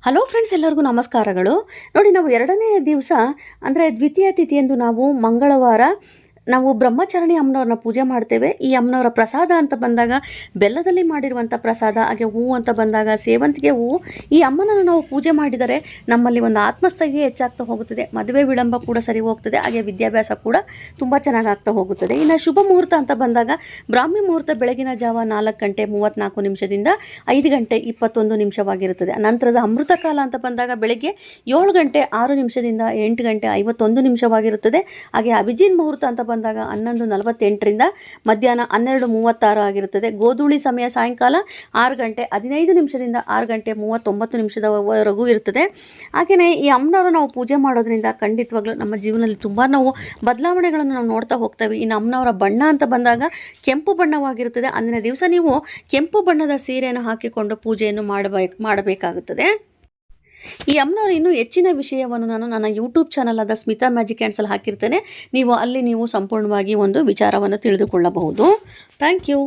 Hello friends, ಎಲ್ಲರಿಗೂ ನಮಸ್ಕಾರಗಳು. ನೋಡಿ, ನಾವು ಎರಡನೇ ದಿವಸ ಅಂದರೆ ದ್ವಿತೀಯ ತಿಥಿಯಂದು ನಾವು ಮಂಗಳವಾರ ನಾವು ಬ್ರಹ್ಮಚಾರಿಣಿ ಅಮ್ಮನವ್ರನ್ನ ಪೂಜೆ ಮಾಡ್ತೇವೆ. ಈ ಅಮ್ಮನವರ ಪ್ರಸಾದ ಅಂತ ಬಂದಾಗ ಬೆಲ್ಲದಲ್ಲಿ ಮಾಡಿರುವಂಥ ಪ್ರಸಾದ, ಹಾಗೆ ಹೂವು ಅಂತ ಬಂದಾಗ ಸೇವಂತಿಗೆ ಹೂವು. ಈ ಅಮ್ಮನನ್ನು ನಾವು ಪೂಜೆ ಮಾಡಿದರೆ ನಮ್ಮಲ್ಲಿ ಒಂದು ಆತ್ಮಸ್ಥೈರ್ಯ ಹೆಚ್ಚಾಗ್ತಾ ಹೋಗುತ್ತದೆ, ಮದುವೆ ವಿಳಂಬ ಕೂಡ ಸರಿ ಹೋಗ್ತದೆ, ಹಾಗೆ ವಿದ್ಯಾಭ್ಯಾಸ ಕೂಡ ತುಂಬ ಚೆನ್ನಾಗಿ ಆಗ್ತಾ ಹೋಗುತ್ತದೆ. ಇನ್ನು ಶುಭ ಮುಹೂರ್ತ ಅಂತ ಬಂದಾಗ ಬ್ರಾಹ್ಮಿ ಮುಹೂರ್ತ ಬೆಳಗಿನ ಜಾವ 4 ಗಂಟೆ 34 ನಿಮಿಷದಿಂದ 5 ಗಂಟೆ 21 ನಿಮಿಷವಾಗಿರುತ್ತದೆ. ನಂತರದ ಅಮೃತ ಕಾಲ ಅಂತ ಬಂದಾಗ ಬೆಳಗ್ಗೆ 7 ಗಂಟೆ 6 ನಿಮಿಷದಿಂದ 8 ಗಂಟೆ 51 ನಿಮಿಷವಾಗಿರುತ್ತದೆ. ಹಾಗೆ ಅಭಿಜಿನ್ ಮುಹೂರ್ತ ಅಂತ ಬಂದಾಗ 11:48ರಿಂದ ಮಧ್ಯಾಹ್ನ 12:36 ಆಗಿರುತ್ತದೆ. ಗೋಧೂಳಿ ಸಮಯ ಸಾಯಂಕಾಲ 6 ಗಂಟೆ 15 ನಿಮಿಷದಿಂದ 6 ಗಂಟೆ 39 ನಿಮಿಷದವರೆಗೂ ಇರುತ್ತದೆ. ಹಾಗೆಯೇ ಈ ಅಮ್ಮನವರು ನಾವು ಪೂಜೆ ಮಾಡೋದ್ರಿಂದ ಖಂಡಿತವಾಗ್ಲೂ ನಮ್ಮ ಜೀವನದಲ್ಲಿ ತುಂಬ ನಾವು ಬದಲಾವಣೆಗಳನ್ನು ನಾವು ನೋಡ್ತಾ ಹೋಗ್ತೇವೆ. ಇನ್ನು ಅಮ್ಮನವರ ಬಣ್ಣ ಅಂತ ಬಂದಾಗ ಕೆಂಪು ಬಣ್ಣವಾಗಿರುತ್ತದೆ. ಅಂದಿನ ದಿವಸ ನೀವು ಕೆಂಪು ಬಣ್ಣದ ಸೀರೆಯನ್ನು ಹಾಕಿಕೊಂಡು ಪೂಜೆಯನ್ನು ಮಾಡಬೇಕಾಗುತ್ತದೆ. ಈ ಅಮ್ಮನವರು ಇನ್ನೂ ಹೆಚ್ಚಿನ ವಿಷಯವನ್ನು ನಾನು ನನ್ನ ಯೂಟ್ಯೂಬ್ ಚಾನಲ್ ಆದ ಸ್ಮಿತಾ ಮ್ಯಾಜಿಕ್ ಹ್ಯಾಂಡ್ಸಲ್ಲಿ ಹಾಕಿರ್ತೇನೆ. ನೀವು ಸಂಪೂರ್ಣವಾಗಿ ಒಂದು ವಿಚಾರವನ್ನು ತಿಳಿದುಕೊಳ್ಳಬಹುದು. Thank you.